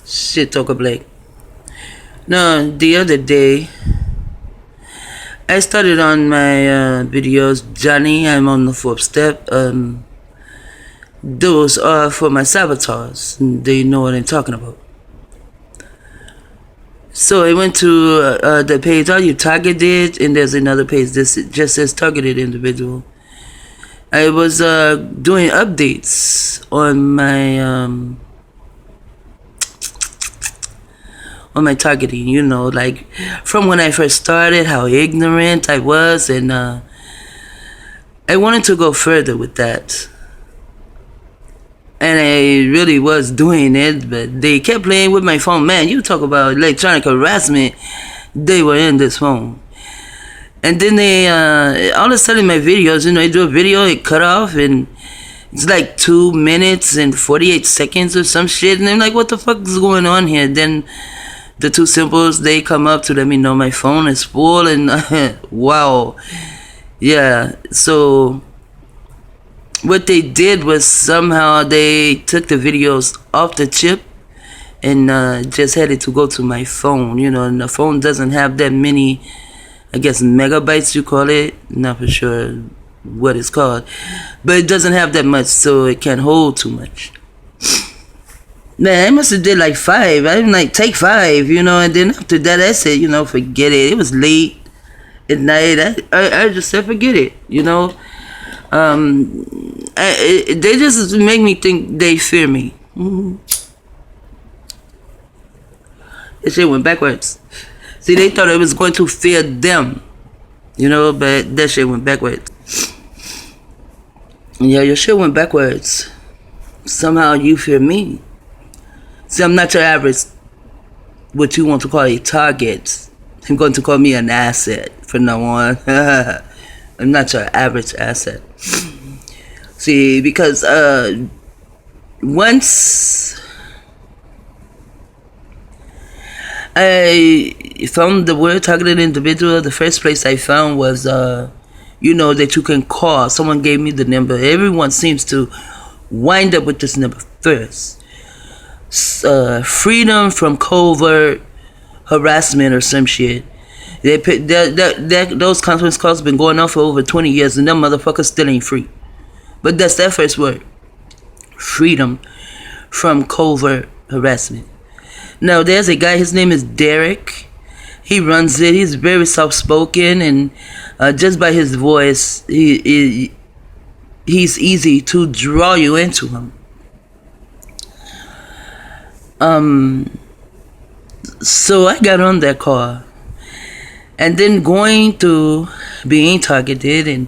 Shit, talk Blake. No, the other day, I started on my videos, Johnny, I'm on the fourth step. Those are for my saboteurs. They know what I'm talking about. So I went to the page, are you targeted? And there's another page that just says targeted individual. I was doing updates on my targeting, you know, like from when I first started, how ignorant I was, and I wanted to go further with that. And I really was doing it, but they kept playing with my phone. Man, you talk about electronic harassment, they were in this phone. And then they, all of a sudden my videos, you know, I do a video, it cut off, and it's like 2 minutes and 48 seconds or some shit. And I'm like, what the fuck is going on here? Then the two symbols, they come up to let me know my phone is full, and wow. Yeah, so what they did was somehow they took the videos off the chip and just had it to go to my phone, you know, and the phone doesn't have that many, I guess, megabytes you call it, not for sure what it's called, but it doesn't have that much, so it can't hold too much. Man, I must have did like 5. I didn't like take 5, you know, and then after that I said, you know, forget it. It was late at night. I just said forget it, you know. They just make me think they fear me. That shit went backwards. See, they thought it was going to fear them, you know, but that shit went backwards. Yeah, your shit went backwards. Somehow you fear me. See, I'm not your average, what you want to call a target. I'm going to call me an asset from now on. I'm not your average asset. See, because once I found the word targeted individual, the first place I found was, you know, that you can call. Someone gave me the number. Everyone seems to wind up with this number first. Freedom from covert harassment or some shit. Those conference calls been going on for over 20 years, and them motherfuckers still ain't free. But that's that first word. Freedom from covert harassment. Now, there's a guy, his name is Derek. He runs it. He's very soft-spoken, and just by his voice, he's easy to draw you into him. So I got on that call, and then going to being targeted and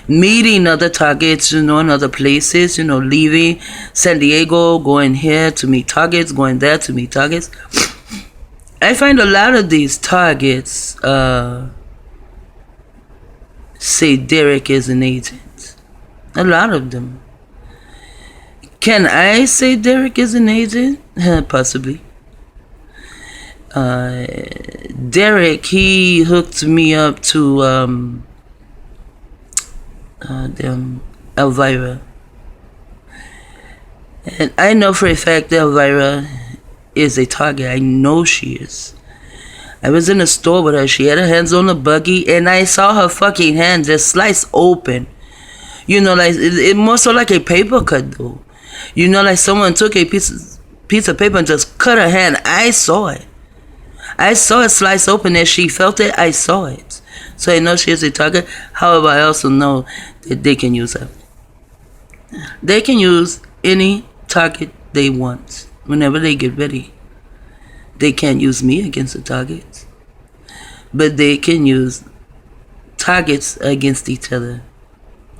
meeting other targets, you know, in other places, you know, leaving San Diego, going here to meet targets, going there to meet targets. I find a lot of these targets say Derek is an agent. A lot of them. Can I say Derek is an agent? Possibly. Derek, he hooked me up to Elvira. And I know for a fact that Elvira is a target. I know she is. I was in a store with her. She had her hands on the buggy, and I saw her fucking hand just slice open. You know, like it more so like a paper cut though. You know, like someone took a piece of paper and just cut her hand. I saw it. I saw it slice open and she felt it. I saw it. So I know she is a target. However, I also know that they can use her. They can use any target they want whenever they get ready. They can't use me against the targets. But they can use targets against each other.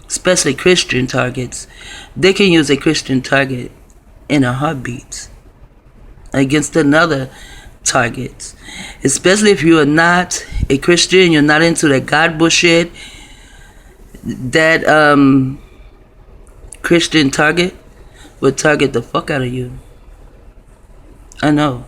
Especially Christian targets. They can use a Christian target in a heartbeat against another target. Especially if you are not a Christian, you're not into that God bullshit, that Christian target would target the fuck out of you. I know.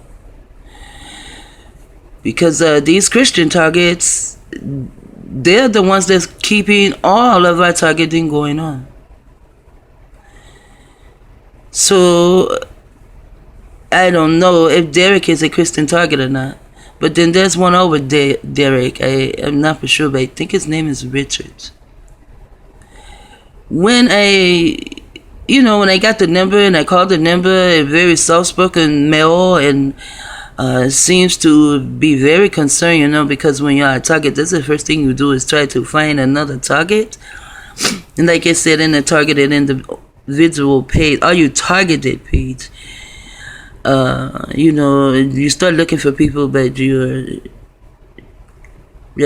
Because these Christian targets, they're the ones that's keeping all of our targeting going on. So I don't know if Derek is a Christian target or not. But then there's one over Derek. I'm not for sure, but I think his name is Richard. When I got the number and I called the number, a very soft-spoken male, and seems to be very concerned, because when you're a target, that's the first thing you do is try to find another target. And like I said, in the targeted individual page, or you targeted page, you start looking for people, but your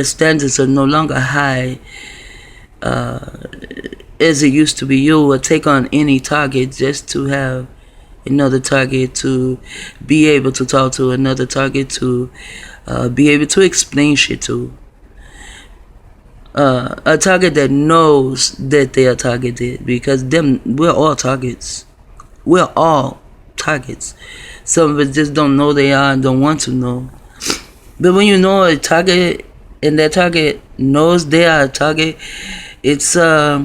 standards are no longer high as it used to be. You will take on any target just to have another target, to be able to talk to another target, to be able to explain shit to. A target that knows that they are targeted, because we're all targets. We're all targets. Some of us just don't know they are and don't want to know. But when you know a target and that target knows they are a target, it's I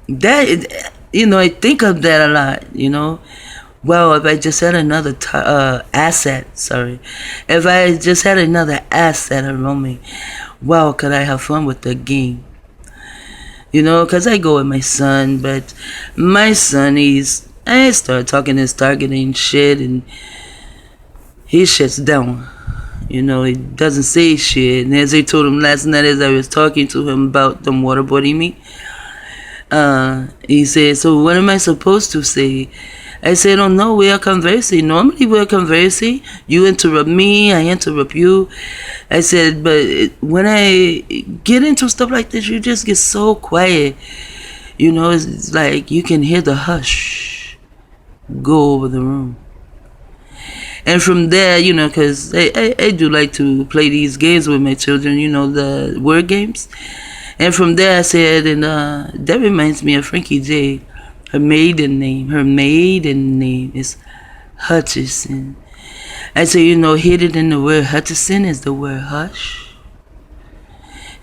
think of that a lot. Well, if I just had another asset, if I just had another asset around me, wow, could I have fun with the game? Because I go with my son, but my son, I start talking his targeting shit, and he shuts down. He doesn't say shit. And as I told him last night, as I was talking to him about them waterboarding me, he said, so what am I supposed to say? I said, oh no, we are conversing. Normally we are conversing. You interrupt me, I interrupt you. I said, but when I get into stuff like this, you just get so quiet. It's like you can hear the hush go over the room. And from there, because I do like to play these games with my children, the word games. And from there I said, and that reminds me of Frankie J. Her maiden name is Hutchison. I said, hidden in the word Hutchison is the word hush.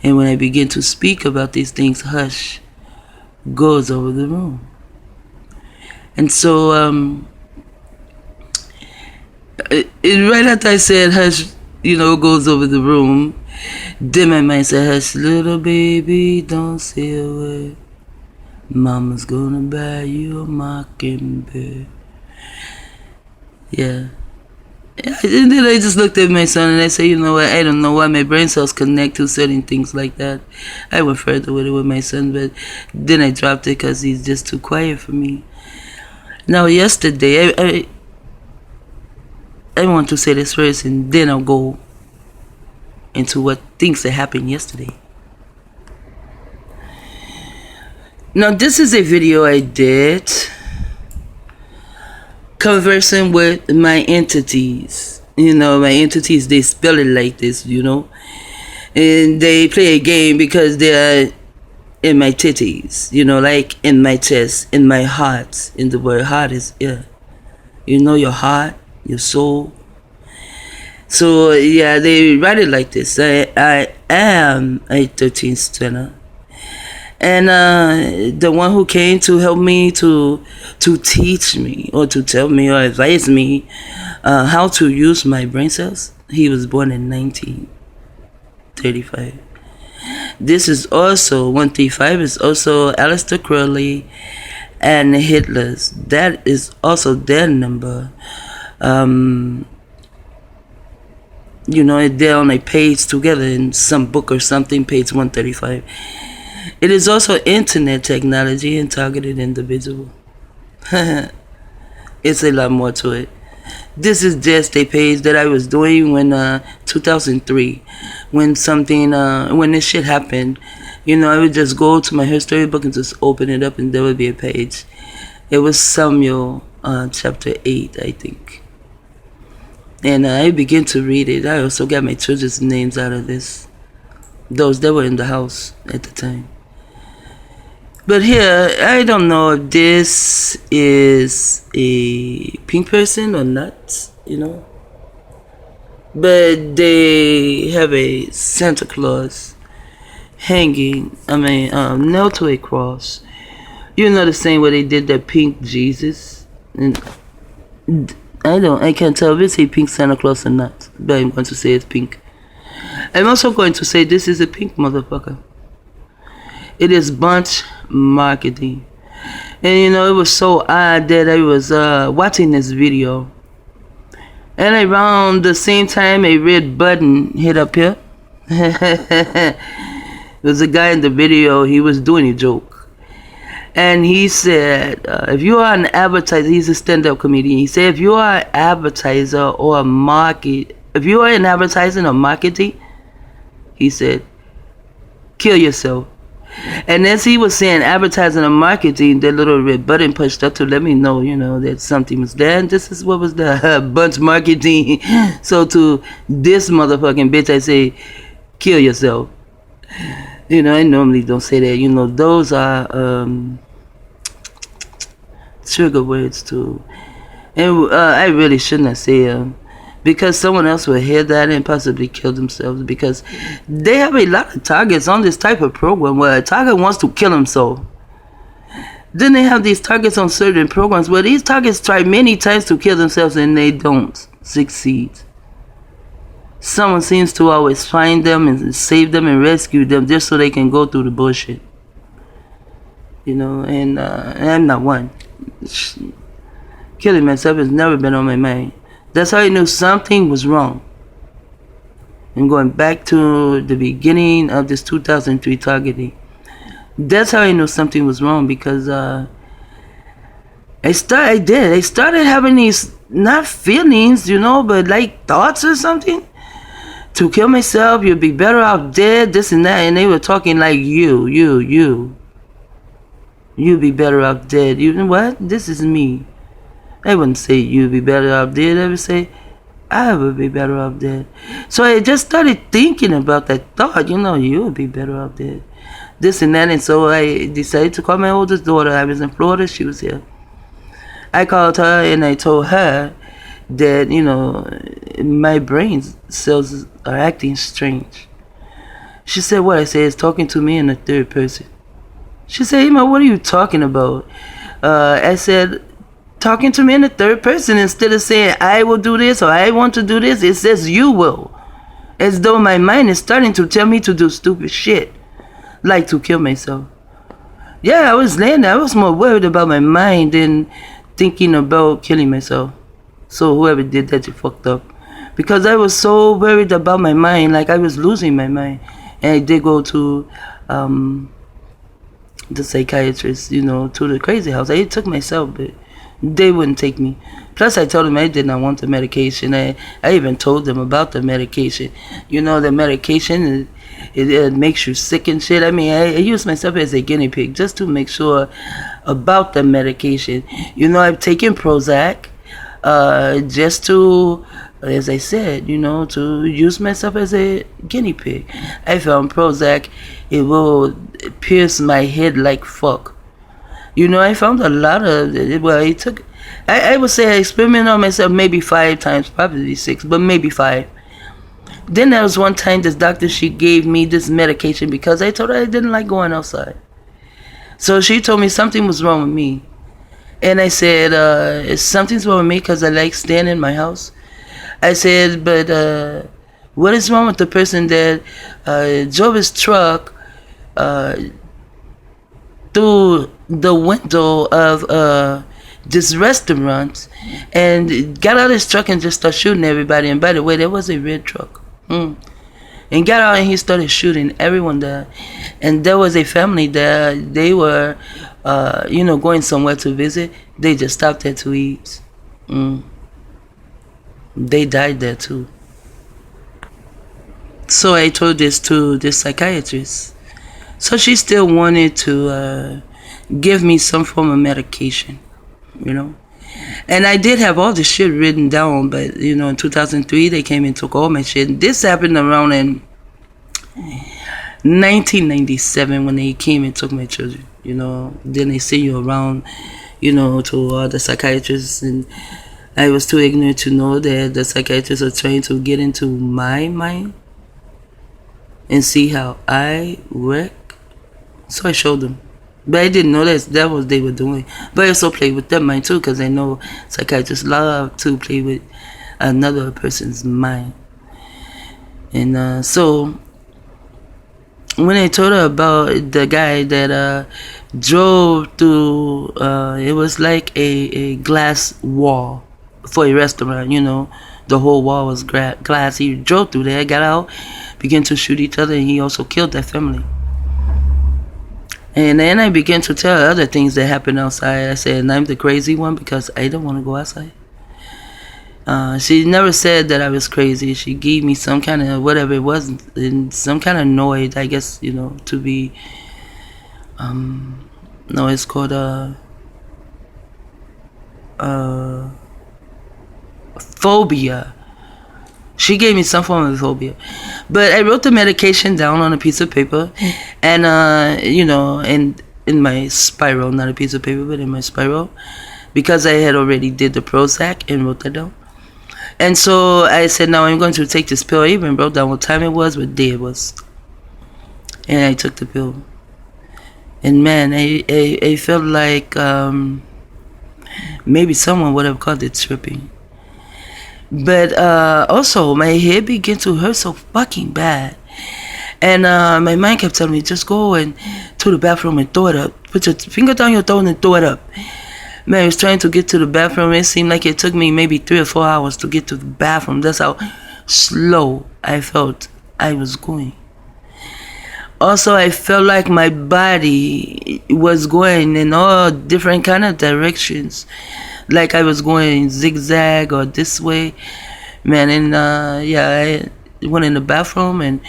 And when I begin to speak about these things, hush goes over the room. And so, right after I said hush, goes over the room, then my mind said, hush, little baby, don't say a word. Mama's gonna buy you a mockingbird. Yeah. And then I just looked at my son and I said, what? I don't know why my brain cells connect to certain things like that. I went further with it with my son, but then I dropped it because he's just too quiet for me. Now, yesterday, I want to say this first, and then I'll go into what things that happened yesterday. Now, this is a video I did conversing with my entities. My entities, they spell it like this, and they play a game because they are in my titties, like in my chest, in my heart. And the word heart is ear. Your heart, your soul. So, yeah, they write it like this. I am a 13th strenner. And the one who came to help me, to teach me, or to tell me, or advise me how to use my brain cells, he was born in 1935. This is also, 135 is also Aleister Crowley and Hitler's. That is also their number. They're on a page together in some book or something, page 135. It is also internet technology and targeted individual. It's a lot more to it. This is just a page that I was doing when 2003, when this shit happened. I would just go to my history book and just open it up, and there would be a page. It was Samuel chapter 8, I think. And I began to read it. I also got my children's names out of this. Those that were in the house at the time. But here, I don't know if this is a pink person or not, But they have a Santa Claus hanging, nailed to a cross. The same way they did that pink Jesus. And I can't tell if it's a pink Santa Claus or not, but I'm going to say it's pink. I'm also going to say this is a pink motherfucker. It is bunch marketing. And you know, it was so odd that I was watching this video. And around the same time, a red button hit up here. There was a guy in the video, he was doing a joke. And he said, if you are an advertiser, he's a stand-up comedian. He said, if you are an advertiser or a market, if you are an advertising or marketing, he said, kill yourself. And as he was saying advertising and marketing, that little red button pushed up to let me know, you know, that something was there. And this is what was the bunch marketing. So to this motherfucking bitch, I say, kill yourself. You know, I normally don't say that. You know, those are trigger words too. And I really shouldn't have said them. Because someone else will hear that and possibly kill themselves. Because they have a lot of targets on this type of program where a target wants to kill himself. Then they have these targets on certain programs where these targets try many times to kill themselves and they don't succeed. Someone seems to always find them and save them and rescue them just so they can go through the bullshit. You know, and I'm not one. Killing myself has never been on my mind. That's how I knew something was wrong. And going back to the beginning of this 2003 targeting, that's how I knew something was wrong, because I started having these, not feelings, you know, but like thoughts or something. To kill myself, you'd be better off dead, this and that. And they were talking like you'd be better off dead. You know what? This is me. I wouldn't say you'd be better off dead. I would say I would be better off dead. So I just started thinking about that thought. You know, you would be better off dead. This and that. And so I decided to call my oldest daughter. I was in Florida. She was here. I called her and I told her that, you know, my brain cells are acting strange. She said, what? I said, it's talking to me in the third person. She said, Emma, what are you talking about? I said, talking to me in the third person, instead of saying I will do this or I want to do this, it says you will. As though my mind is starting to tell me to do stupid shit, like to kill myself. Yeah, I was laying there. I was more worried about my mind than thinking about killing myself. So whoever did that, you fucked up. Because I was so worried about my mind, like I was losing my mind. And I did go to the psychiatrist, you know, to the crazy house. I took myself, but they wouldn't take me. Plus, I told them I did not want the medication. I even told them about the medication. You know, the medication, it makes you sick and shit. I mean, I used myself as a guinea pig just to make sure about the medication. You know, I've taken Prozac just to, as I said, you know, to use myself as a guinea pig. I found Prozac, it will pierce my head like fuck. You know, I found a lot of, well, it took, I would say I experimented on myself maybe 5 times, probably 6, but maybe 5. Then there was one time this doctor, she gave me this medication because I told her I didn't like going outside. So she told me something was wrong with me. And I said, something's wrong with me because I like staying in my house. I said, but what is wrong with the person that drove his truck through the window of this restaurant and got out of his truck and just started shooting everybody? And by the way, there was a red truck. And got out and he started shooting everyone there. And there was a family there. They were, you know, going somewhere to visit. They just stopped there to eat. They died there too. So I told this to this psychiatrist. So she still wanted to give me some form of medication, you know. And I did have all the shit written down, but, you know, in 2003, they came and took all my shit. And this happened around in 1997 when they came and took my children, you know. Then they send you around, you know, to all the psychiatrists. And I was too ignorant to know that the psychiatrists are trying to get into my mind and see how I work. So I showed them. But I didn't know that was they were doing. But I also played with their mind too, because I know psychiatrists love to play with another person's mind. And so when I told her about the guy that drove through, it was like a glass wall for a restaurant, you know. The whole wall was glass. He drove through there, got out, began to shoot each other, and he also killed that family. And then I began to tell her other things that happened outside. I said, and I'm the crazy one because I don't want to go outside. She never said that I was crazy. She gave me some kind of whatever it was, and some kind of noise, I guess, you know, to be, no, it's called phobia. She gave me some form of phobia. But I wrote the medication down on a piece of paper, and you know, and in my spiral, not a piece of paper, but in my spiral, because I had already did the Prozac and wrote that down. And so I said, now I'm going to take this pill. I even wrote down what time it was, what day it was. And I took the pill. And man, I felt like maybe someone would have called it tripping. But also, my head began to hurt so fucking bad. And my mind kept telling me, just go and to the bathroom and throw it up. Put your finger down your throat and throw it up. Man, I was trying to get to the bathroom. It seemed like it took me maybe 3 or 4 hours to get to the bathroom. That's how slow I felt I was going. Also, I felt like my body was going in all different kind of directions. Like I was going zigzag or this way. Man, and yeah, I went in the bathroom and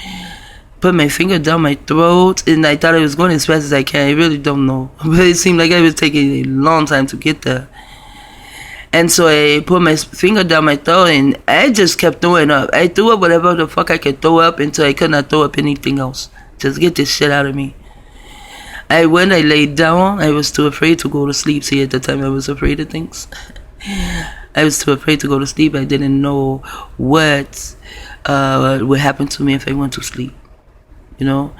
put my finger down my throat, and I thought I was going as fast as I can. I really don't know, but it seemed like I was taking a long time to get there. And so I put my finger down my throat, and I just kept throwing up. I threw up whatever the fuck I could throw up until I could not throw up anything else. Just get this shit out of me. I laid down. I was too afraid to go to sleep. See, at the time I was afraid of things. I was too afraid to go to sleep. I didn't know what would happen to me if I went to sleep. You know,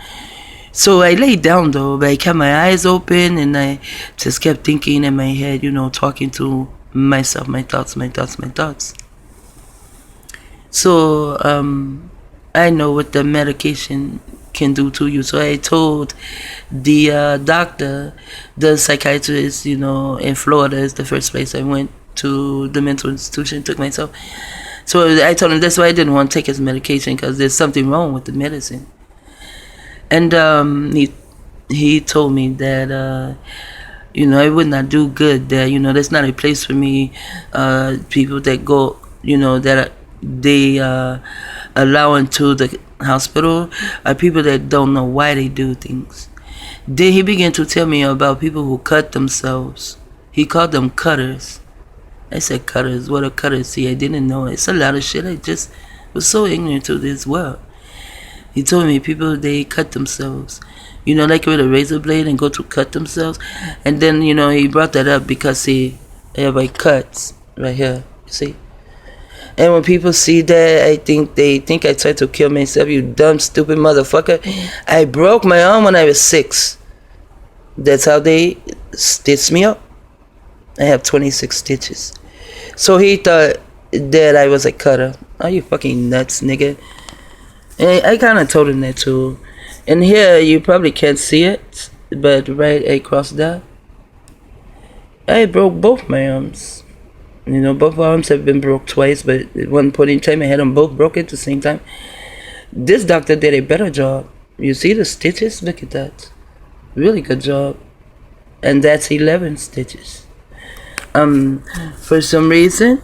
so I laid down though, but I kept my eyes open, and I just kept thinking in my head, you know, talking to myself, my thoughts. So I know what the medication can do to you. So I told the doctor, the psychiatrist, you know, in Florida is the first place I went to, the mental institution, took myself. So I told him that's why I didn't want to take his medication, because there's something wrong with the medicine. And he told me that you know, it would not do good there. You know, that's not a place for me. People that go, you know, that they allow into the hospital are people that don't know why they do things. Then he began to tell me about people who cut themselves. He called them cutters. I said, cutters? What are cutters? See, I didn't know. It's a lot of shit. I just was so ignorant to this world. He told me people, they cut themselves, you know, like with a razor blade, and go to cut themselves. And then, you know, he brought that up because he have like cuts right here, see. And when people see that, they think I tried to kill myself. You dumb, stupid motherfucker. I broke my arm when I was 6. That's how they stitched me up. I have 26 stitches. So he thought that I was a cutter. Are you fucking nuts, nigga? And I kind of told him that too. And here, you probably can't see it, but right across that, I broke both my arms. You know, both arms have been broke twice, but at one point in time, I had them both broken at the same time. This doctor did a better job. You see the stitches? Look at that. Really good job. And that's 11 stitches. For some reason,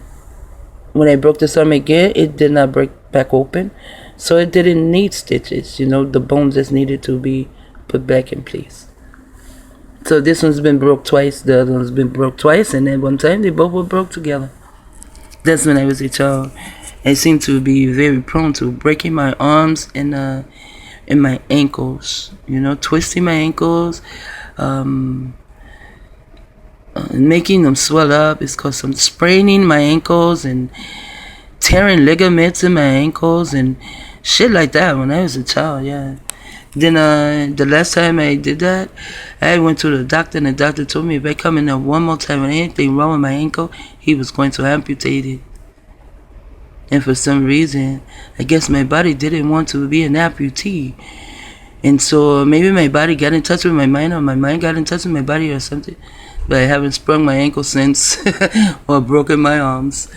when I broke this arm again, it did not break back open. So it didn't need stitches, you know, the bones just needed to be put back in place. So this one's been broke twice, the other one's been broke twice, and then one time they both were broke together. That's when I was a child. I seemed to be very prone to breaking my arms and my ankles, you know, twisting my ankles, making them swell up. It's called some spraining my ankles and tearing ligaments in my ankles and shit like that when I was a child, yeah. Then the last time I did that, I went to the doctor, and the doctor told me if I come in there one more time and anything wrong with my ankle, he was going to amputate it. And for some reason, I guess my body didn't want to be an amputee. And so maybe my body got in touch with my mind, or my mind got in touch with my body or something. But I haven't sprung my ankle since or broken my arms.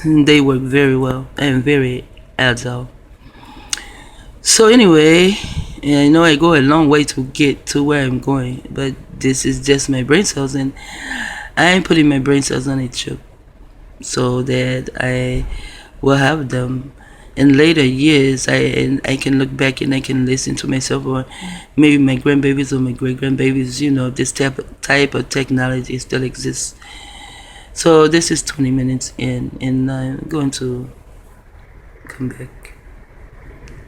They work very well and very agile. So anyway, I know I go a long way to get to where I'm going, but this is just my brain cells, and I am putting my brain cells on a chip so that I will have them in later years. I can look back and I can listen to myself, or maybe my grandbabies or my great grandbabies. This type of technology still exists. So this is 20 minutes in, and I'm going to come back.